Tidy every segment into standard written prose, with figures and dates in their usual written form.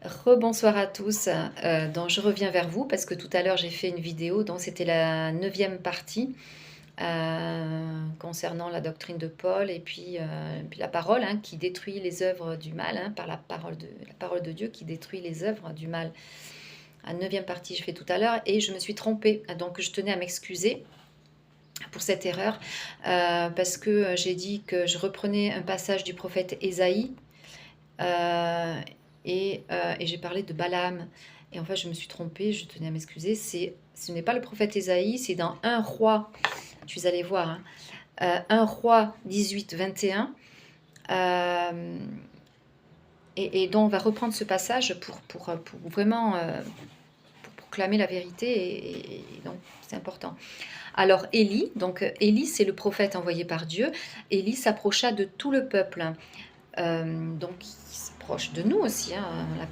Rebonsoir à tous. Donc je reviens vers vous parce que tout à l'heure j'ai fait une vidéo, donc c'était la neuvième partie concernant la doctrine de Paul et puis la parole qui détruit les œuvres du mal, par la parole de Dieu qui détruit les œuvres du mal. La neuvième partie je fais tout à l'heure et je me suis trompée, donc je tenais à m'excuser pour cette erreur parce que j'ai dit que je reprenais un passage du prophète Ésaïe. Euh, et j'ai parlé de Balaam. Et en fait, je me suis trompée, je tenais à m'excuser. Ce n'est pas le prophète Ésaïe, c'est dans un roi, je suis allée voir, 1 roi 18, 21. Euh, et donc, on va reprendre ce passage pour vraiment pour proclamer la vérité. Et donc, c'est important. Alors, Élie, donc Élie, c'est le prophète envoyé par Dieu. Élie s'approcha de tout le peuple. Donc, il s'approche de nous aussi,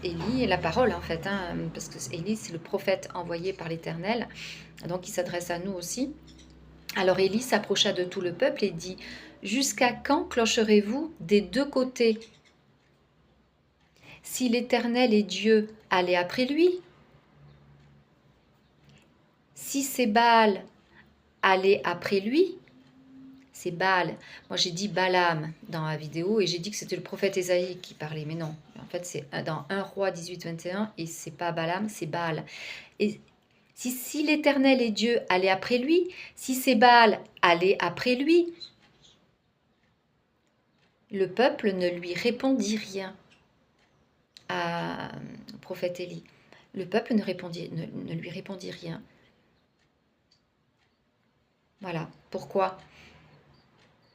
Élie est la parole en fait, parce que Élie c'est le prophète envoyé par l'Éternel, donc il s'adresse à nous aussi. Alors Élie s'approcha de tout le peuple et dit: Jusqu'à quand clocherez-vous des deux côtés? Si l'Éternel est Dieu, allez après lui. Si c'est Baal, allez après lui. C'est Baal. Moi, j'ai dit Balaam dans la vidéo et j'ai dit que c'était le prophète Ésaïe qui parlait. Mais non, en fait, c'est dans 1 roi 18-21 et c'est pas Balaam, c'est Baal. Et si l'Éternel est Dieu, allez après lui. Si c'est Baal, allez après lui. Le peuple ne lui répondit rien au prophète Élie. Le peuple ne lui répondit rien. Voilà. Pourquoi?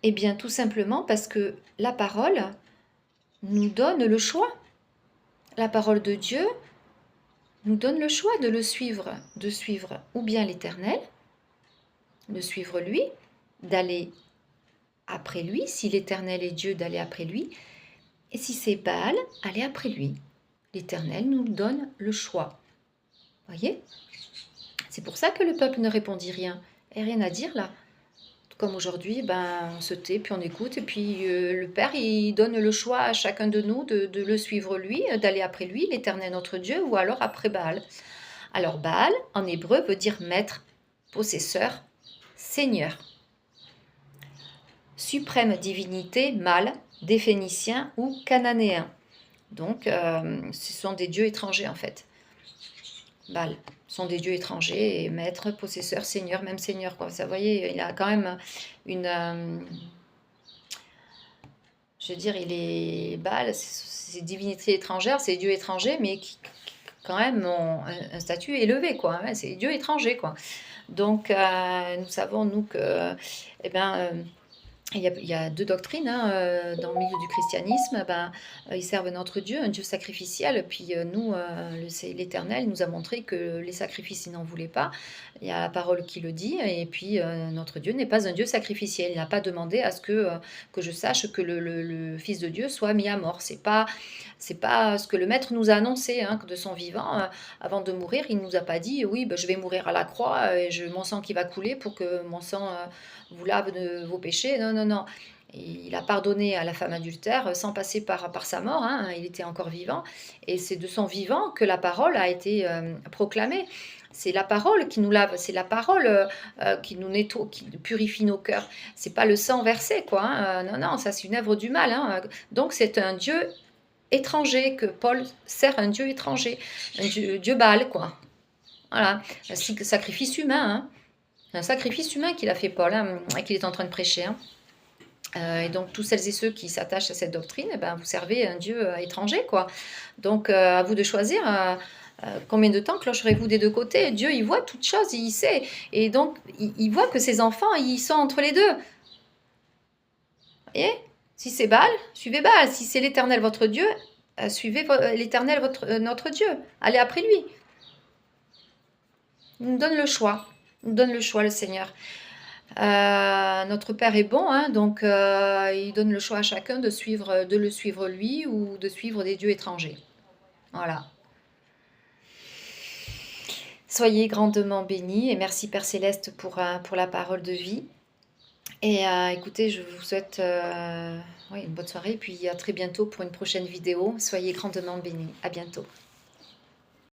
Eh bien, tout simplement parce que la parole nous donne le choix. La parole de Dieu nous donne le choix de de suivre ou bien l'Éternel, de suivre lui, d'aller après lui, si l'Éternel est Dieu, d'aller après lui, et si c'est Baal, aller après lui. L'Éternel nous donne le choix. Voyez? C'est pour ça que le peuple ne répondit rien. Et rien à dire là. Comme aujourd'hui, on se tait, puis on écoute, et puis le Père, il donne le choix à chacun de nous de le suivre lui, d'aller après lui, l'Éternel notre Dieu, ou alors après Baal. Alors Baal, en hébreu, veut dire maître, possesseur, seigneur. Suprême divinité, mâle, des Phéniciens ou cananéens. Donc, ce sont des dieux étrangers en fait. Baal sont des dieux étrangers et maître, possesseur, seigneur, même seigneur. Quoi. Ça, vous voyez, il a quand même une... je veux dire, il est Baal, c'est divinités étrangères, c'est dieux étrangers, mais qui quand même ont un statut élevé, quoi. C'est des dieux étrangers, quoi. Donc, nous savons, nous, que... Eh bien, il y a deux doctrines dans le milieu du christianisme. Ils servent notre Dieu, un Dieu sacrificiel. Puis nous, l'Éternel nous a montré que les sacrifices, il n'en voulait pas. Il y a la parole qui le dit. Et puis notre Dieu n'est pas un Dieu sacrificiel. Il n'a pas demandé à ce que je sache que le Fils de Dieu soit mis à mort. C'est pas ce que le Maître nous a annoncé de son vivant. Avant de mourir, il ne nous a pas dit, oui, je vais mourir à la croix et mon sang qui va couler pour que mon sang vous lave de vos péchés. Non, non, non. Il a pardonné à la femme adultère sans passer par sa mort. Il était encore vivant. Et c'est de son vivant que la parole a été proclamée. C'est la parole qui nous lave, c'est la parole qui nous nettoie, qui purifie nos cœurs. C'est pas le sang versé, quoi. Non, non, ça c'est une œuvre du mal. Donc c'est un Dieu étranger que Paul sert, un Dieu étranger, un Dieu Baal, quoi. Voilà, un sacrifice humain. C'est un sacrifice humain qu'il a fait Paul, qu'il est en train de prêcher. Et donc, tous celles et ceux qui s'attachent à cette doctrine, vous servez un Dieu étranger, quoi. Donc, à vous de choisir combien de temps clocherez-vous des deux côtés. Dieu, il voit toutes choses, il sait. Et donc, il voit que ses enfants, ils sont entre les deux. Vous voyez? Si c'est Baal, suivez Baal. Si c'est l'Éternel, votre Dieu, suivez l'Éternel, notre Dieu. Allez après lui. Il nous donne le choix. Il nous donne le choix, le Seigneur. Notre Père est bon, donc il donne le choix à chacun de le suivre lui ou de suivre des dieux étrangers. Voilà. Soyez grandement bénis et merci Père Céleste pour la parole de vie. Et écoutez, je vous souhaite ouais, une bonne soirée, puis à très bientôt pour une prochaine vidéo. Soyez grandement bénis. À bientôt.